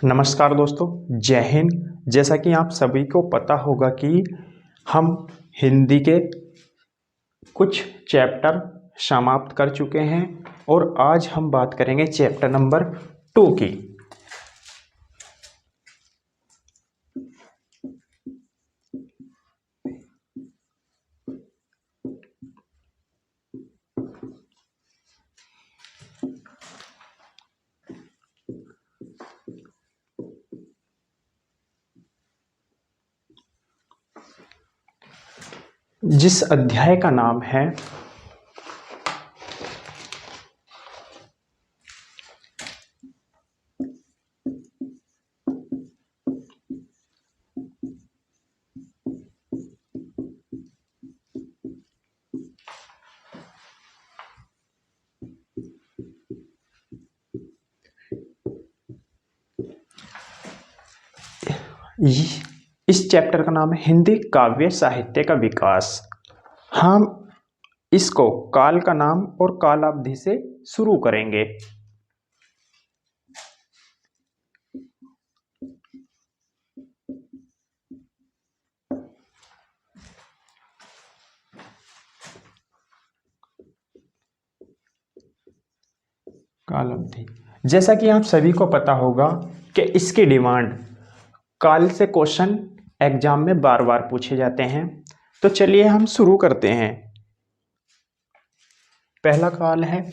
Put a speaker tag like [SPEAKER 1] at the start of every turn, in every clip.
[SPEAKER 1] नमस्कार दोस्तों, जय हिंद। जैसा कि आप सभी को पता होगा कि हम हिंदी के कुछ चैप्टर समाप्त कर चुके हैं और आज हम बात करेंगे चैप्टर नंबर 2 की। जिस अध्याय का नाम है इस चैप्टर का नाम है हिंदी काव्य साहित्य का विकास। हम इसको काल का नाम और कालावधि से शुरू करेंगे। कालावधि, जैसा कि आप सभी को पता होगा कि इसकी डिमांड काल से क्वेश्चन एग्जाम में बार बार पूछे जाते हैं। तो चलिए हम शुरू करते हैं। पहला काल है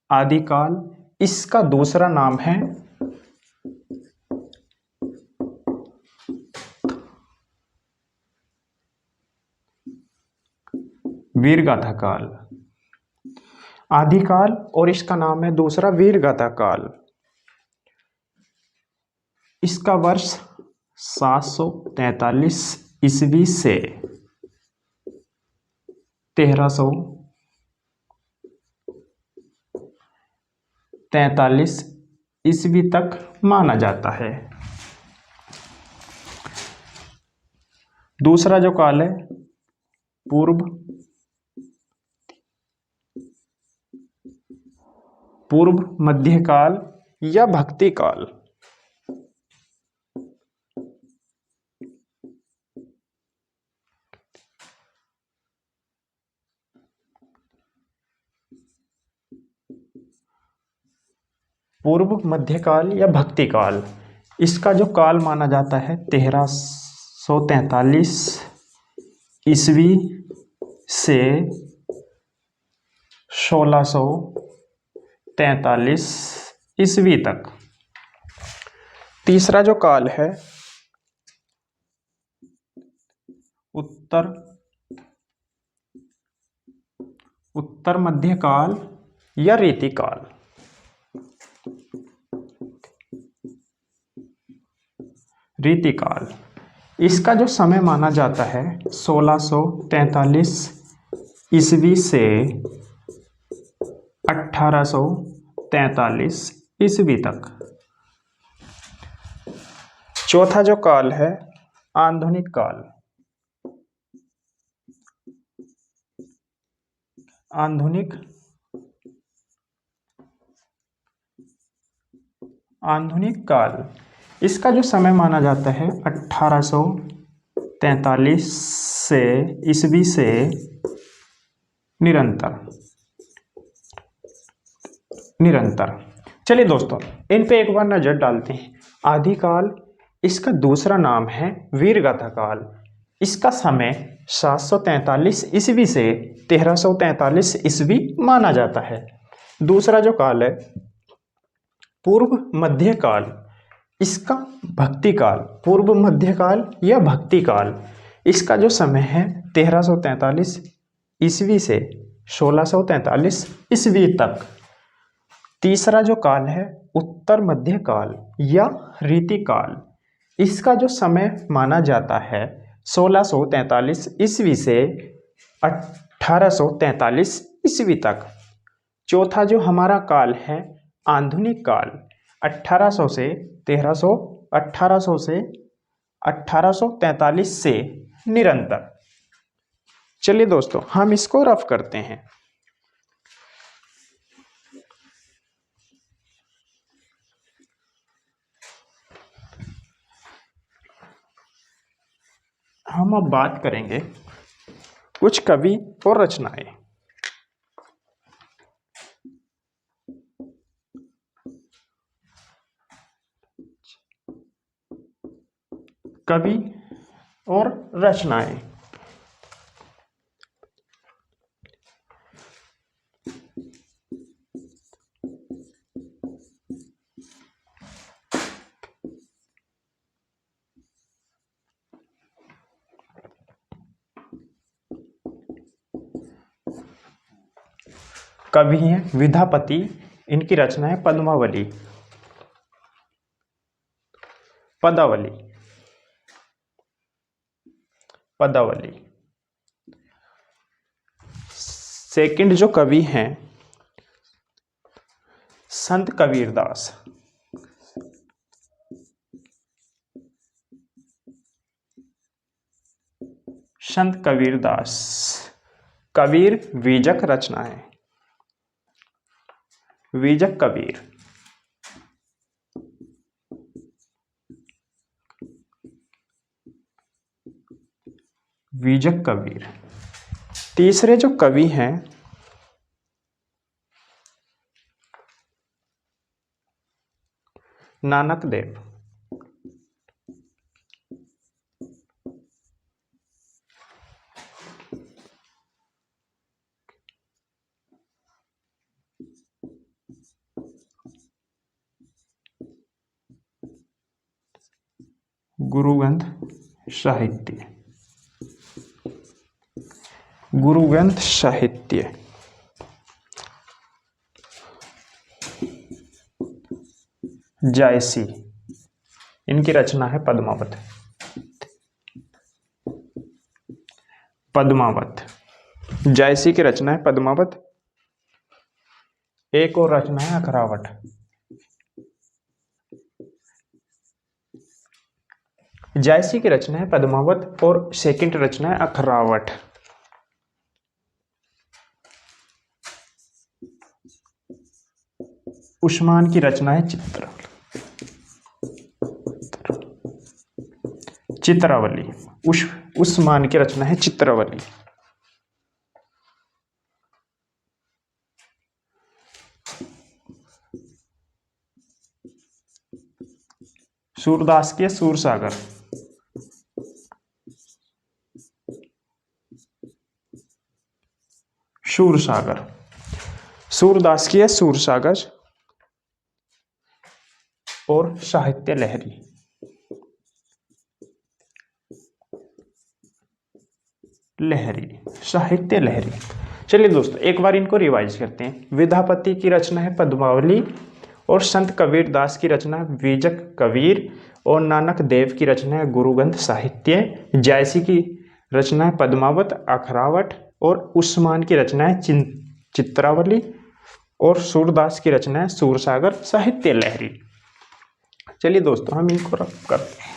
[SPEAKER 1] आदिकाल। इसका दूसरा नाम है वीरगाथा काल। आदिकाल और इसका नाम है दूसरा वीरगाथा काल। इसका वर्ष 743 ईस्वी से 1343 ईस्वी तक माना जाता है। दूसरा जो काल है पूर्व मध्यकाल या भक्ति काल। पूर्व मध्यकाल या भक्ति काल, इसका जो काल माना जाता है 1343 ईस्वी से 1643 ईस्वी तक। तीसरा जो काल है उत्तर मध्यकाल या रीतिकाल। रीतिकाल, इसका जो समय माना जाता है 1643 ईस्वी से 1843 ईस्वी तक। चौथा जो काल है आधुनिक काल। आधुनिक काल, इसका जो समय माना जाता है 1843 से ईस्वी से निरंतर। चलिए दोस्तों, इन पे एक बार नजर डालते हैं। आदिकाल, इसका दूसरा नाम है वीरगाथा काल। इसका समय 743 ईस्वी से 1343 ईस्वी माना जाता है। दूसरा जो काल है पूर्व मध्यकाल, इसका भक्ति काल। पूर्व मध्यकाल या भक्ति काल, इसका जो समय है 1343 ईस्वी से 1643 ईस्वी तक। तीसरा जो काल है उत्तर मध्यकाल या रीतिकाल, इसका जो समय माना जाता है 1643 ईस्वी से 1843 ईस्वी तक। चौथा जो हमारा काल है आधुनिक काल, 1800 से 1843 से निरंतर। चलिए दोस्तों, हम इसको रफ करते हैं। हम अब बात करेंगे कुछ कवि और रचनाएं। कवि और रचनाएं। कवि हैं विद्यापति, इनकी रचना है पद्मावली, पदावली, पदावली। सेकंड जो कवि हैं संत कबीरदास, संत कबीरदास। कबीर बीजक रचना है, बीजक कबीर। बीजक कबीर। तीसरे जो कवि हैं नानक देव, गुरुग्रंथ साहित्य, गुरुग्रंथ साहित्य। जायसी, इनकी रचना है पद्मावत, पद्मावत। जायसी की रचना है पद्मावत। एक और रचना है अखरावट, जायसी की रचना है पद्मावत और सेकंड रचना है अखरावट। उस्मान की रचना है चित्रावली। उस्मान की रचना है चित्रावली। सूरदास के सूरसागर, सूरसागर। सूरदास की है सूरसागर और साहित्य लहरी, लहरी, साहित्य लहरी। चलिए दोस्तों एक बार इनको रिवाइज करते हैं। विद्यापति की रचना है पद्मावली और संत कबीरदास की रचना है बीजक कबीर और नानक देव की रचना है गुरुग्रंथ साहित्य। जायसी की रचना है पद्मावत, अखरावट और उस्मान की रचना है चित्रावली और सूरदास की रचना है सूरसागर, साहित्य लहरी। चलिए दोस्तों हम इनको रब करते हैं।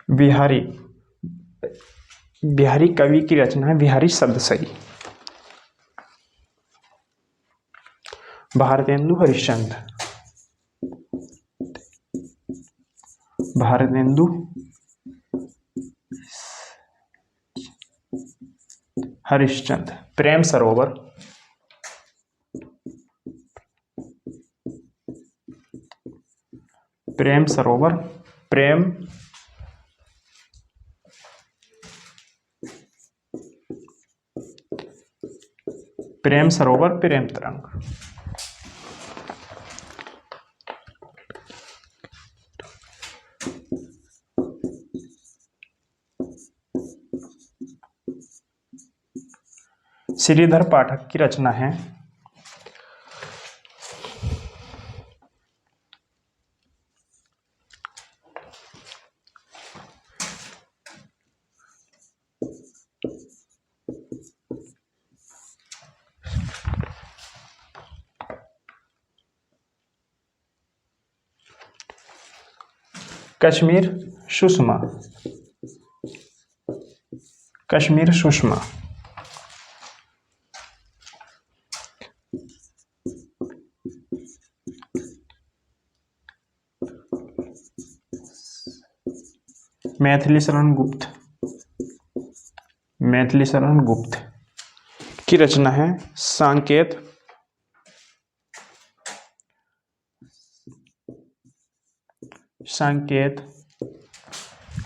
[SPEAKER 1] बिहारी, बिहारी कवि की रचना है बिहारी शब्दसई। भारतेंदु हरिश्चंद्र, भारतेंदु हरिश्चंद्र। प्रेम सरोवर, प्रेम सरोवर, प्रेम प्रेम सरोवर, प्रेम तरंग। श्रीधर पाठक की रचना है कश्मीर सुषमा, कश्मीर सुषमा। मैथिली शरण गुप्त, मैथिली शरण गुप्त की रचना है सांकेत, सांकेत,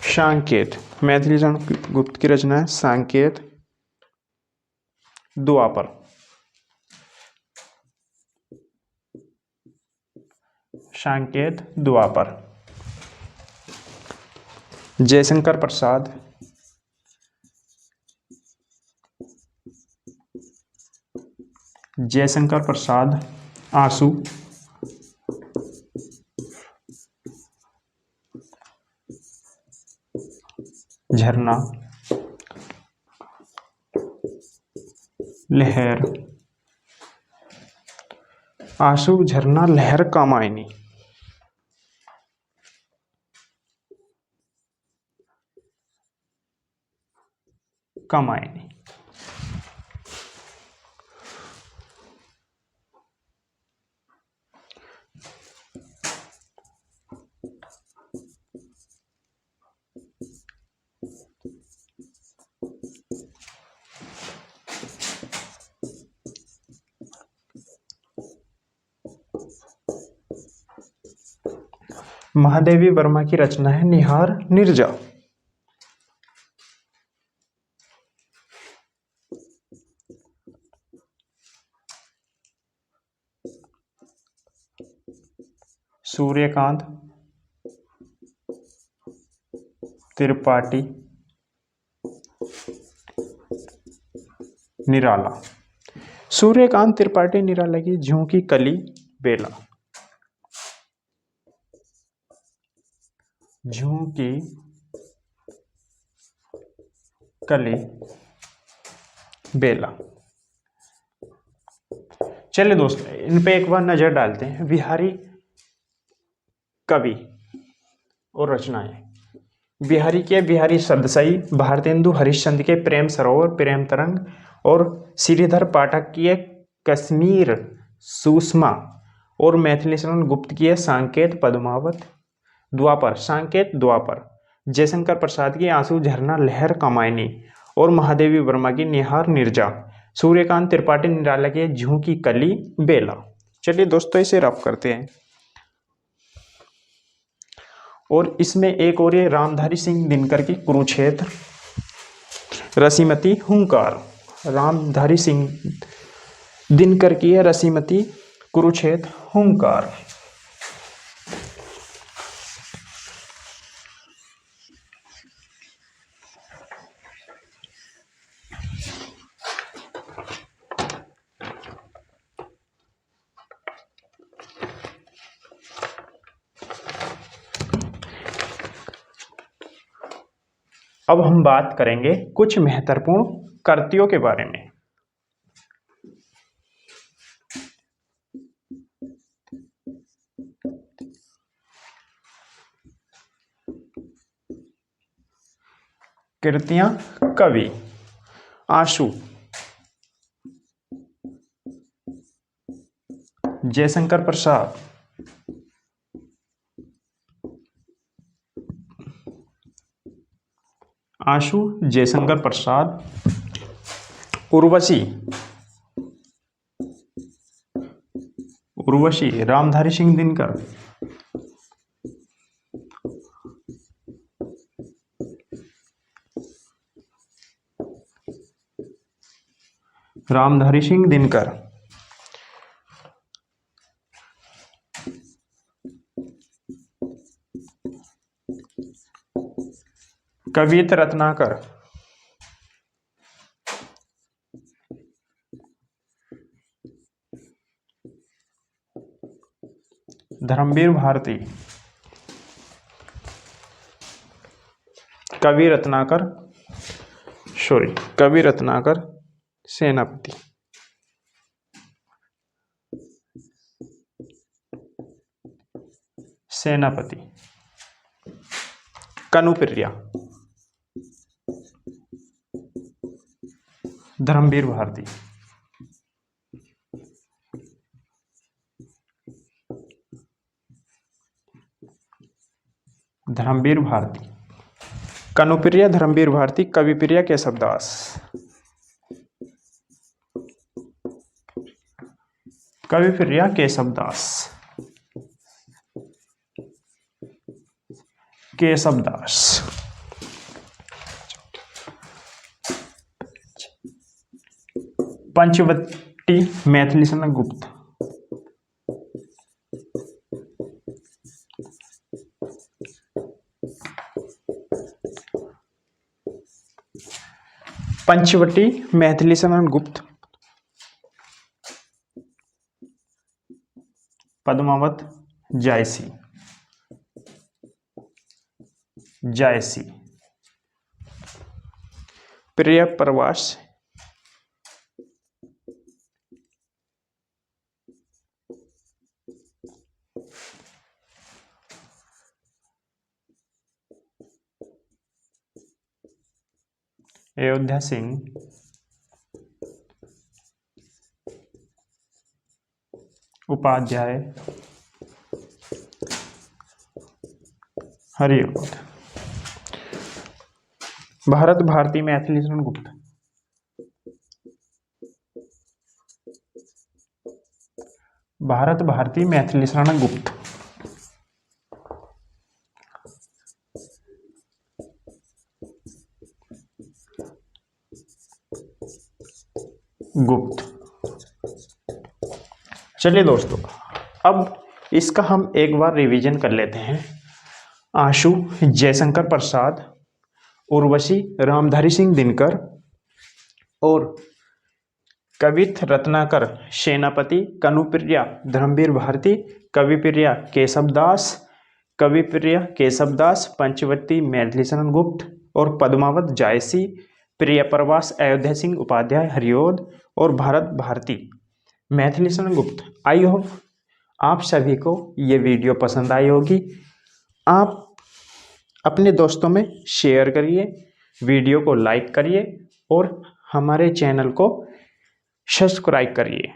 [SPEAKER 1] सांकेत। मैथिली शरण गुप्त की रचना है सांकेत द्वापर, सांकेत द्वापर। जयशंकर प्रसाद, जयशंकर प्रसाद आंसू, झरना, लहर, आंसू, झरना, लहर, कामायनी। कामायनी। महादेवी वर्मा की रचना है निहार निर्जा, सूर्यकांत त्रिपाठी निराला, सूर्यकांत त्रिपाठी निराला की झोंकी कली बेला, झोंकी कली बेला। चलिए दोस्तों, इन पे एक बार नजर डालते हैं। बिहारी कवि और रचनाएं। बिहारी के बिहारी सदसई, भारतेंदु हरिश्चंद्र के प्रेम सरोवर, प्रेम तरंग और श्रीधर पाठक की कश्मीर सुषमा और मैथिली शरण गुप्त की सांकेत पद्मावत द्वापर, सांकेत द्वापर। जयशंकर प्रसाद की आंसू, झरना, लहर, कामायनी और महादेवी वर्मा की निहार निर्जा, सूर्यकांत त्रिपाठी निराला की झोंकी कली बेला। चलिए दोस्तों, इसे रफ करते हैं। और इसमें एक और ये रामधारी सिंह दिनकर की कुरुक्षेत्र, रसीमती हुंकार, रामधारी सिंह दिनकर की है रसीमती कुरुक्षेत्र हुंकार। अब हम बात करेंगे कुछ महत्वपूर्ण कृतियों के बारे में। कृतियां कवि। आंसू, जयशंकर प्रसाद। आंसू, जयशंकर प्रसाद। उर्वशी, उर्वशी रामधारी सिंह दिनकर। रामधारी सिंह दिनकर। कवियत रत्नाकर। धर्मवीर भारती। कवि रत्नाकर सेनापति। सेनापति। कनुप्रिया, धर्मवीर भारती, धर्मवीर भारती, कनुप्रिया, धर्मवीर भारती, कविप्रिया, केशवदास, कविप्रिया, केशवदास, केशवदास, पंचवटी, मैथिलीशरण गुप्त, पंचवटी, मैथिलीशरण गुप्त, पद्मावत जायसी, जायसी, प्रिय प्रवास, अयोध्या सिंह, उपाध्याय, हरियोध, भारत भारती, मैथिलीशरण गुप्त, भारत भारती, मैथिलीशरण गुप्त, गुप्त। चलिए दोस्तों, अब इसका हम एक बार रिवीजन कर लेते हैं। आशु जयशंकर प्रसाद, उर्वशी रामधारी सिंह दिनकर और कविथ रत्नाकर सेनापति, कनुप्रिया धर्मवीर भारती, कविप्रिया केशवदास, कविप्रिया केशवदास, पंचवटी मैथिलीशरण गुप्त और पद्मावत जायसी, प्रिय प्रवास अयोध्या सिंह उपाध्याय हरिओद और भारत भारती मैथिलीशरण गुप्त। आई होप आप सभी को ये वीडियो पसंद आई होगी। आप अपने दोस्तों में शेयर करिए, वीडियो को लाइक करिए और हमारे चैनल को सब्सक्राइब करिए।